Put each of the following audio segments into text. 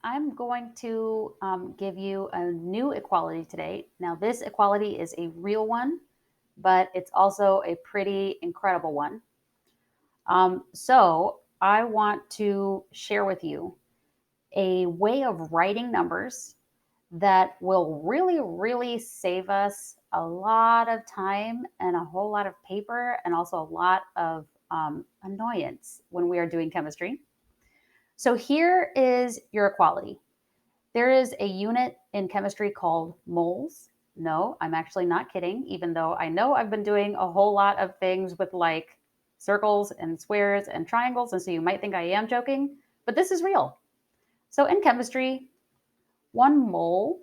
I'm going to give you a new equality today. Now, this equality is a real one, but it's also a pretty incredible one. So, I want to share with you a way of writing numbers that will really, really save us a lot of time and a whole lot of paper and also a lot of annoyance when we are doing chemistry. So, here is your equality. There is a unit in chemistry called moles. No, I'm actually not kidding, even though I know I've been doing a whole lot of things with like circles and squares and triangles. And so you might think I am joking, but this is real. So in chemistry, 1 mole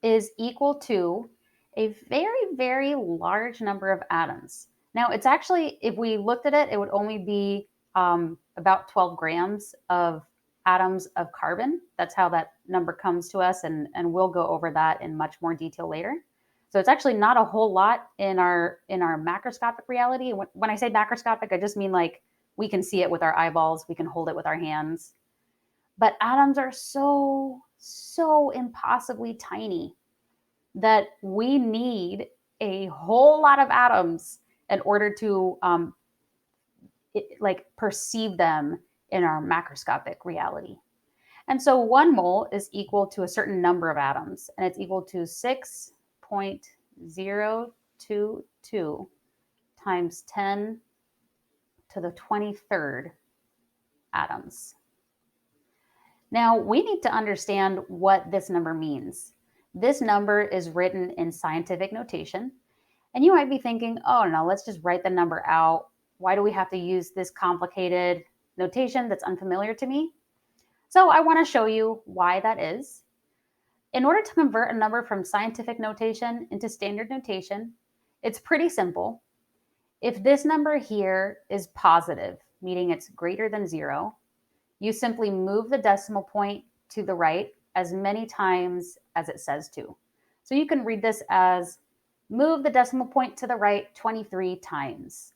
is equal to a very, very large number of atoms. Now, it's actually, if we looked at it, it would only be about 12 grams of atoms of carbon. That's how that number comes to us, and we'll go over that in much more detail later. So it's actually not a whole lot in our macroscopic reality. When I say macroscopic, I just mean like we can see it with our eyeballs, we can hold it with our hands. But atoms are so impossibly tiny that we need a whole lot of atoms in order to like perceive them in our macroscopic reality. And so 1 mole is equal to a certain number of atoms, and it's equal to 6.022 times 10 to the 23rd atoms. Now, we need to understand what this number means. This number is written in scientific notation. And you might be thinking, oh, no, let's just write the number out. Why do we have to use this complicated notation that's unfamiliar to me? So I want to show you why that is. In order to convert a number from scientific notation into standard notation, it's pretty simple. If this number here is positive, meaning it's greater than 0, you simply move the decimal point to the right as many times as it says to. So you can read this as move the decimal point to the right 23 times.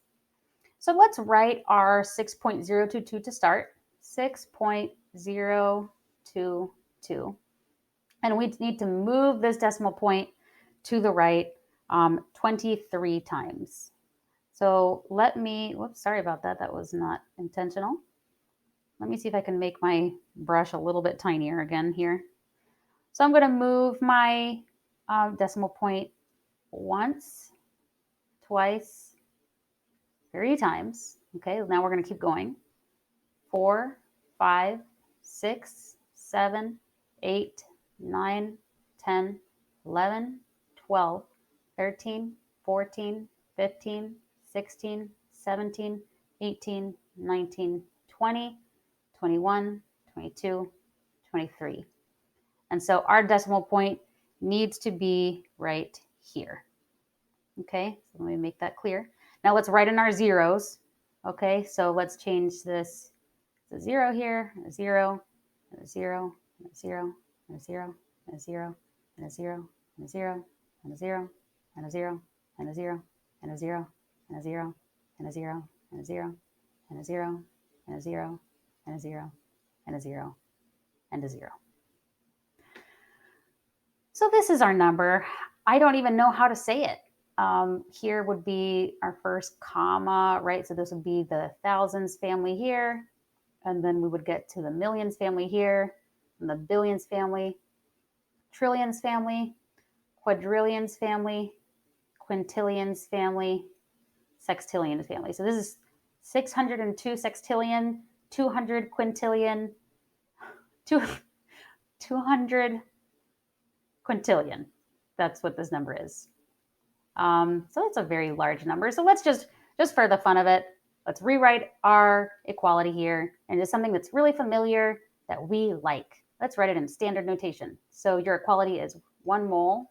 So let's write our 6.022 to start. 6.022. And we need to move this decimal point to the right 23 times. So let me, whoops, sorry about that. That was not intentional. Let me see if I can make my brush a little bit tinier again here. So I'm going to move my decimal point once, twice, 3 times. Okay, now we're going to keep going. 4, 5, 6, 7, 8, 9, 10, 11, 12, 13, 14, 15, 16, 17, 18, 19, 20, 21, 22, 23. And so our decimal point needs to be right here. Okay, so let me make that clear. Now let's write in our zeros. Okay, so let's change this to 0 here, and a 0, and a 0, and a 0, and a 0, and a 0, and a 0, and a 0, and a 0, and a 0, and a 0, and a 0, and a 0, and a 0, and a 0, and a 0, and a 0, and a 0, and a 0, and a 0. So this is our number. I don't even know how to say it. Here would be our first comma, right? So this would be the thousands family here. And then we would get to the millions family here, and the billions family, trillions family, quadrillions family, quintillions family, sextillions family. So this is 602 sextillion, 200 quintillion, 200 quintillion. That's what this number is. So it's a very large number. So let's just for the fun of it, let's rewrite our equality here into something that's really familiar that we like. Let's write it in standard notation. So your equality is 1 mole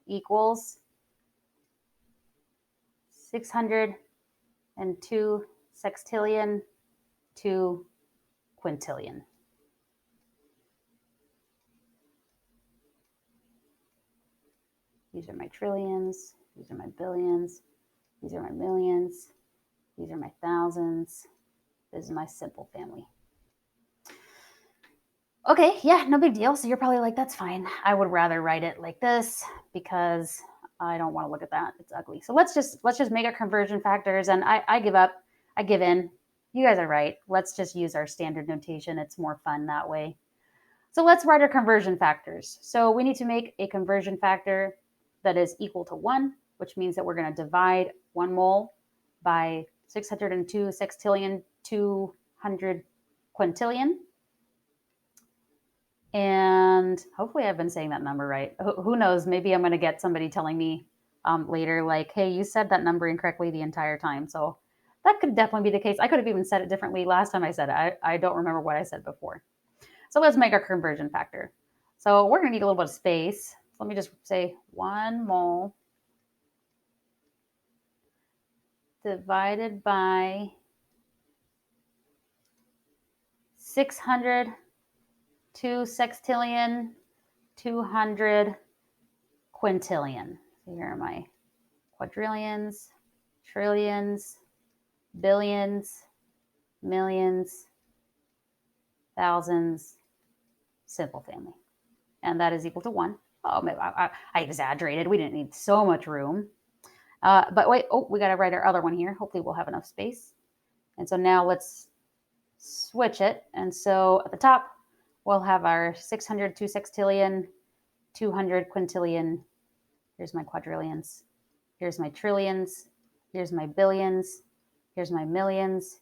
equals 602 sextillion to quintillion. These are my trillions. These are my billions. These are my millions. These are my thousands. This is my simple family. Okay, yeah, no big deal. So you're probably like, that's fine. I would rather write it like this because I don't want to look at that. It's ugly. So let's just make our conversion factors, and I give up. I give in. You guys are right. Let's just use our standard notation. It's more fun that way. So let's write our conversion factors. So we need to make a conversion factor that is equal to 1, which means that we're going to divide 1 mole by 602 sextillion 200 quintillion. And hopefully I've been saying that number right. Who knows? Maybe I'm going to get somebody telling me later, like, hey, you said that number incorrectly the entire time. So that could definitely be the case. I could have even said it differently last time I said it. I don't remember what I said before. So let's make our conversion factor. So we're going to need a little bit of space. So let me just say 1 mole divided by 602 sextillion 200 quintillion. So here are my quadrillions, trillions, billions, millions, thousands, simple family. And that is equal to 1. Oh, maybe I exaggerated. We didn't need so much room. But wait, we got to write our other one here. Hopefully we'll have enough space. And so now let's switch it. And so at the top, we'll have our 602 sextillion, 200 quintillion. Here's my quadrillions. Here's my trillions. Here's my billions. Here's my millions.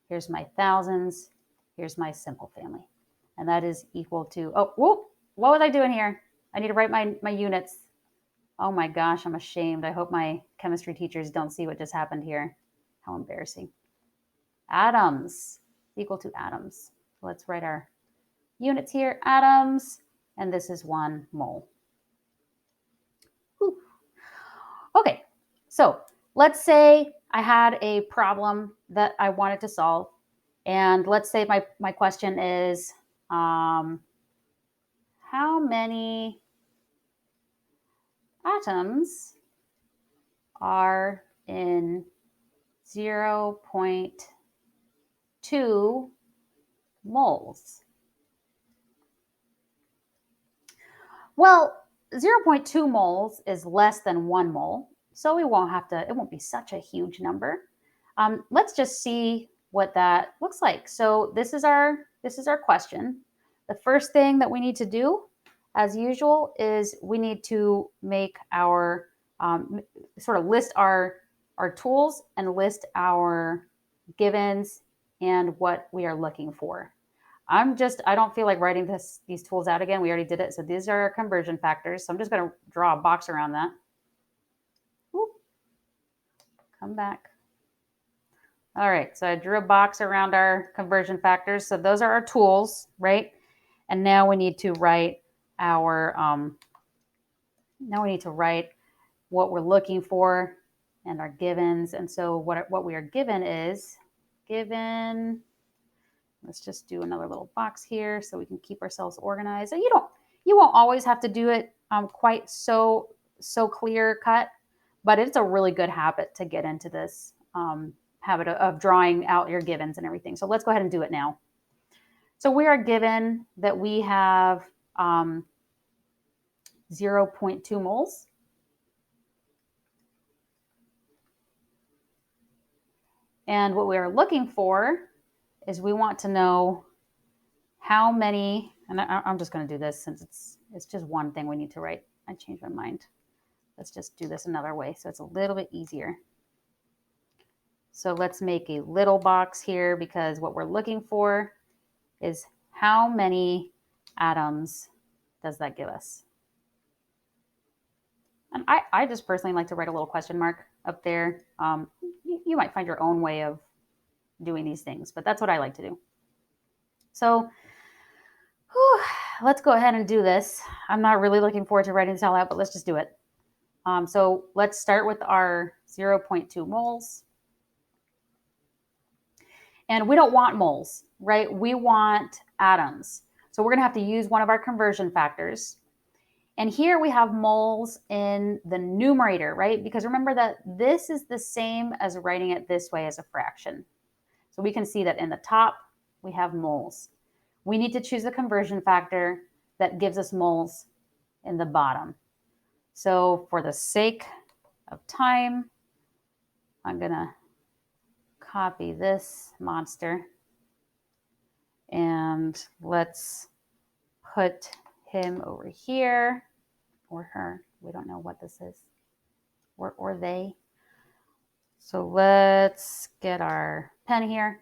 Here's my thousands. Here's my simple family. And that is equal to, what was I doing here? I need to write my units. Oh my gosh, I'm ashamed. I hope my chemistry teachers don't see what just happened here. How embarrassing. Atoms, equal to atoms. Let's write our units here, atoms, and this is 1 mole. Whew. Okay, so let's say I had a problem that I wanted to solve, and let's say my question is, how many atoms are in 0.2 moles? Well, 0.2 moles is less than 1 mole, so it won't be such a huge number. Let's just see what that looks like. So this is our question. The first thing that we need to do, as usual, is we need to make our sort of list our tools and list our givens and what we are looking for. I don't feel like writing these tools out again. We already did it. So these are our conversion factors. So I'm just going to draw a box around that. Whoop. Come back. All right. So I drew a box around our conversion factors. So those are our tools, right? And now we need to write our, what we're looking for and our givens. And so what we are given is given. Let's just do another little box here so we can keep ourselves organized. And you won't always have to do it quite so clear cut, but it's a really good habit to get into this habit of drawing out your givens and everything. So let's go ahead and do it now. So we are given that we have 0.2 moles. And what we are looking for is we want to know how many, and I'm just going to do this since it's just one thing we need to write. I changed my mind. Let's just do this another way so it's a little bit easier. So let's make a little box here because what we're looking for is how many atoms does that give us? And I just personally like to write a little question mark up there. You might find your own way of doing these things, but that's what I like to do. So let's go ahead and do this. I'm not really looking forward to writing this all out, but let's just do it. So let's start with our 0.2 moles. And we don't want moles, right? We want atoms. So we're going to have to use one of our conversion factors. And here we have moles in the numerator, right? Because remember that this is the same as writing it this way as a fraction. So we can see that in the top, we have moles. we need to choose a conversion factor that gives us moles in the bottom. So for the sake of time, I'm going to copy this monster and let's put him over here, or her. We don't know what this is, or they. So let's get our pen here.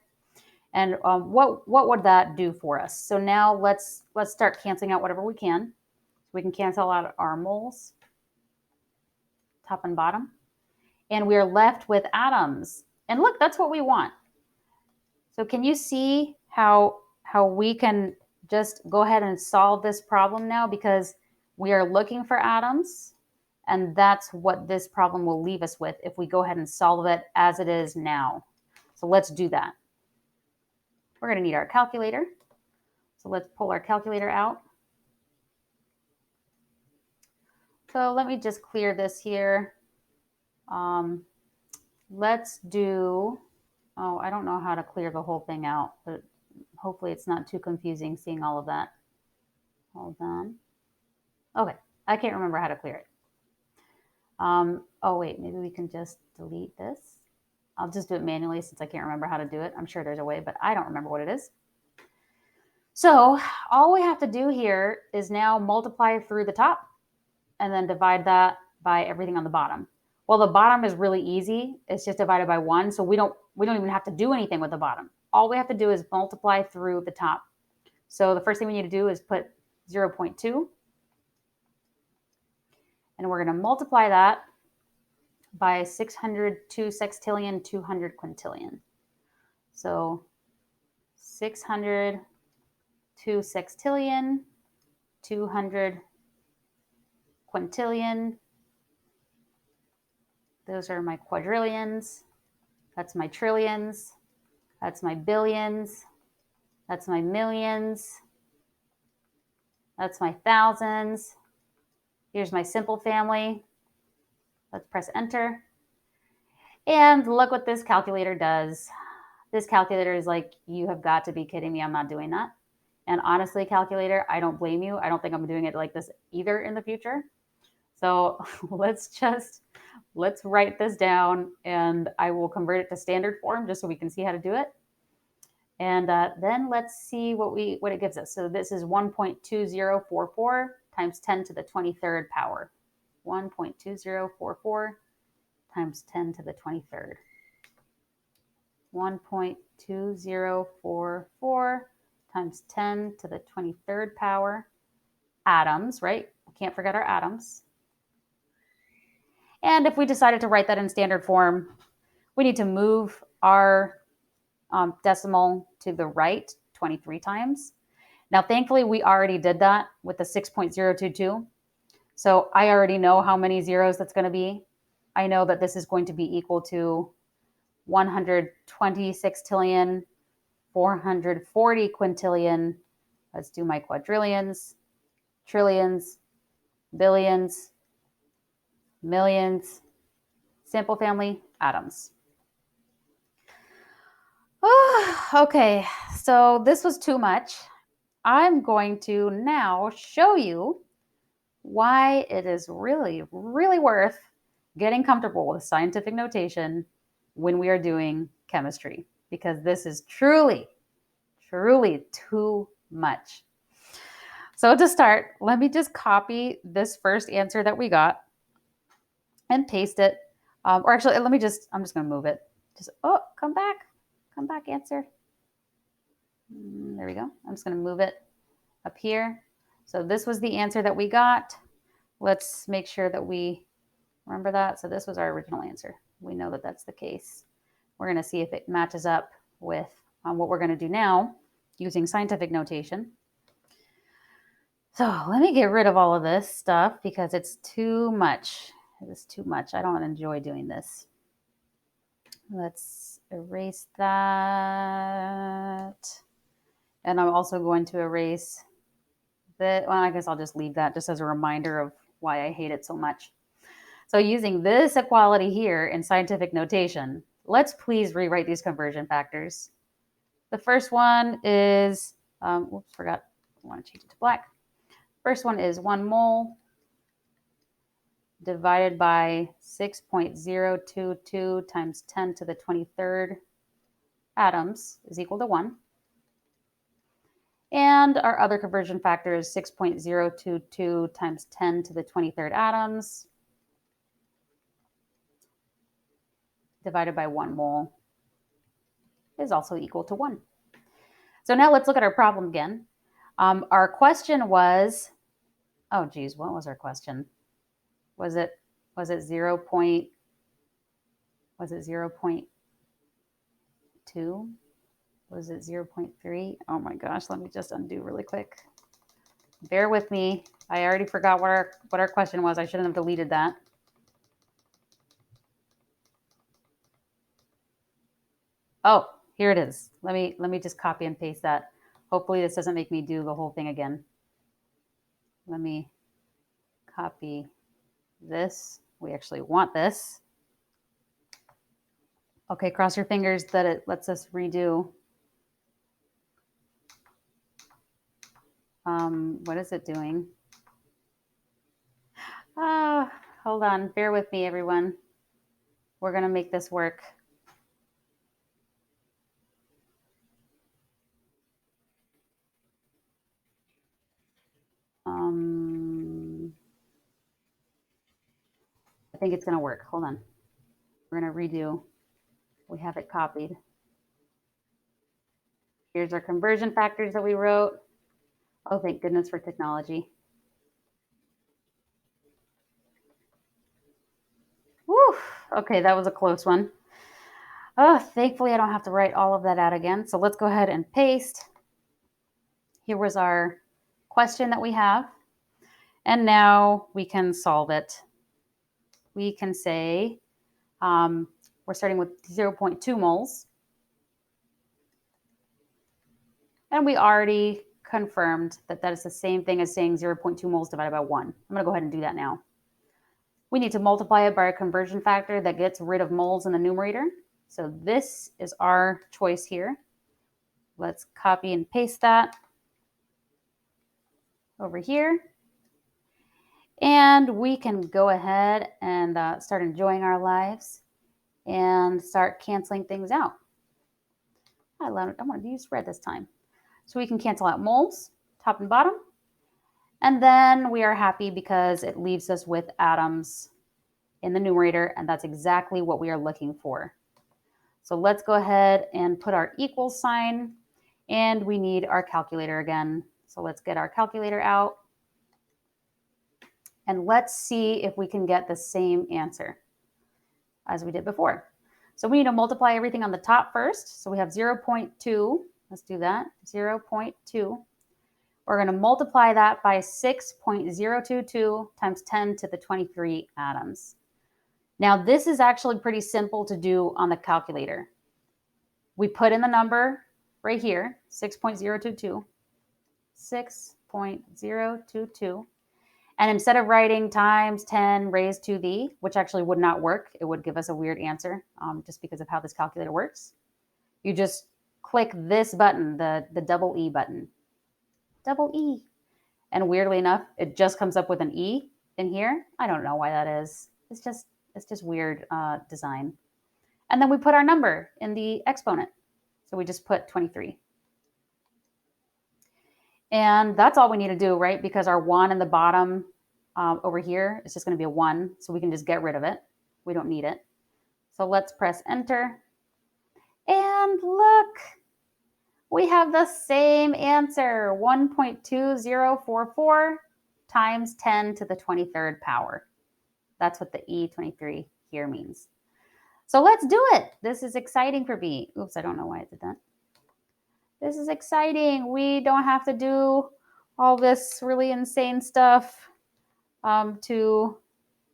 And what would that do for us? So now let's start canceling out whatever we can. We can cancel out our moles, top and bottom. And we are left with atoms. And look, that's what we want. So can you see how we can just go ahead and solve this problem now, because we are looking for atoms, and that's what this problem will leave us with if we go ahead and solve it as it is now. So let's do that. We're going to need our calculator. So let's pull our calculator out. So let me just clear this here. Let's do, oh, I don't know how to clear the whole thing out, but hopefully it's not too confusing seeing all of that. Hold on. Okay, I can't remember how to clear it. Oh wait, maybe we can just delete this. I'll just do it manually since I can't remember how to do it. I'm sure there's a way, but I don't remember what it is. So all we have to do here is now multiply through the top and then divide that by everything on the bottom. Well, the bottom is really easy. It's just divided by 1, so we don't even have to do anything with the bottom. All we have to do is multiply through the top. So the first thing we need to do is put 0.2, and we're going to multiply that by 602 sextillion, 200 quintillion. So 602 sextillion, 200 quintillion. Those are my quadrillions. That's my trillions. That's my billions. That's my millions. That's my thousands. Here's my simple family. Let's press enter. And look what this calculator does. This calculator is like, you have got to be kidding me. I'm not doing that. And honestly, calculator, I don't blame you. I don't think I'm doing it like this either in the future. So let's write this down, and I will convert it to standard form just so we can see how to do it. And then let's see what it gives us. So this is 1.2044 times 10 to the 23rd power. 1.2044 times 10 to the 23rd. 1.2044 times 10 to the 23rd power. Atoms, right? We can't forget our atoms. And if we decided to write that in standard form, we need to move our decimal to the right 23 times. Now, thankfully, we already did that with the 6.022. So I already know how many zeros that's going to be. I know that this is going to be equal to 120 sextillion, 440 quintillion. Let's do my quadrillions, trillions, billions, millions, simple family, atoms. Okay, so this was too much. I'm going to now show you why it is really, really worth getting comfortable with scientific notation when we are doing chemistry, because this is truly, truly too much. So to start, let me just copy this first answer that we got and paste it. Or actually, I'm just going to move it. Come back answer. There we go. I'm just going to move it up here. So this was the answer that we got. Let's make sure that we remember that. So this was our original answer. We know that that's the case. We're going to see if it matches up with what we're going to do now using scientific notation. So let me get rid of all of this stuff because it's too much. It is too much. I don't enjoy doing this. Let's erase that. And I'm also going to erase that. Well, I guess I'll just leave that just as a reminder of why I hate it so much. So using this equality here in scientific notation, let's please rewrite these conversion factors. The first one is Oops, forgot. I want to change it to black. First one is 1 mole divided by 6.022 times 10 to the 23rd atoms is equal to 1. And our other conversion factor is 6.022 times 10 to the 23rd atoms divided by 1 mole is also equal to 1. So now let's look at our problem again. Our question was, oh geez, what was our question? Was it 0. Was it 0.2? Was it 0.3? Oh my gosh, let me just undo really quick. Bear with me. I already forgot what our question was. I shouldn't have deleted that. Oh, here it is. Let me just copy and paste that. Hopefully this doesn't make me do the whole thing again. Let me copy this. We actually want this. Okay, cross your fingers that it lets us redo. What is it doing? Hold on. Bear with me, everyone. We're going to make this work. I think it's going to work. Hold on. We're going to redo. We have it copied. Here's our conversion factors that we wrote. Oh, thank goodness for technology. Whew. Okay, that was a close one. Oh, thankfully I don't have to write all of that out again. So let's go ahead and paste. Here was our question that we have. And now we can solve it. We can say we're starting with 0.2 moles. And we already confirmed that that is the same thing as saying 0.2 moles divided by 1. I'm going to go ahead and do that now. We need to multiply it by a conversion factor that gets rid of moles in the numerator. So this is our choice here. Let's copy and paste that over here. And we can go ahead and start enjoying our lives and start canceling things out. I want to use red this time. So we can cancel out moles, top and bottom. And then we are happy because it leaves us with atoms in the numerator, and that's exactly what we are looking for. So let's go ahead and put our equal sign, and we need our calculator again. So let's get our calculator out, and let's see if we can get the same answer as we did before. So we need to multiply everything on the top first. So we have 0.2. Let's do that, 0.2. We're going to multiply that by 6.022 times 10 to the 23 atoms. Now, this is actually pretty simple to do on the calculator. We put in the number right here, 6.022, 6.022. And instead of writing times 10 raised to the, which actually would not work, it would give us a weird answer just because of how this calculator works. You just click this button, the double E button. Double E. And weirdly enough, it just comes up with an E in here. I don't know why that is. It's just weird design. And then we put our number in the exponent. So we just put 23. And that's all we need to do, right? Because our 1 in the bottom over here is just going to be a 1. So we can just get rid of it. We don't need it. So let's press enter. And look, we have the same answer, 1.2044 times 10 to the 23rd power. That's what the E23 here means. So let's do it. This is exciting for me. Oops, I don't know why I did that. This is exciting. We don't have to do all this really insane stuff to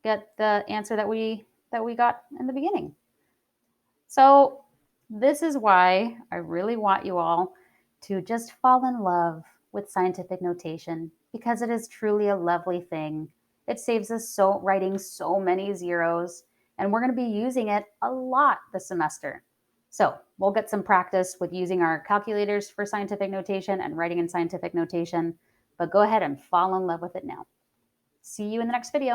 get the answer that we got in the beginning. So this is why I really want you all to just fall in love with scientific notation, because it is truly a lovely thing. It saves us writing so many zeros, and we're going to be using it a lot this semester. So we'll get some practice with using our calculators for scientific notation and writing in scientific notation, but go ahead and fall in love with it now. See you in the next video.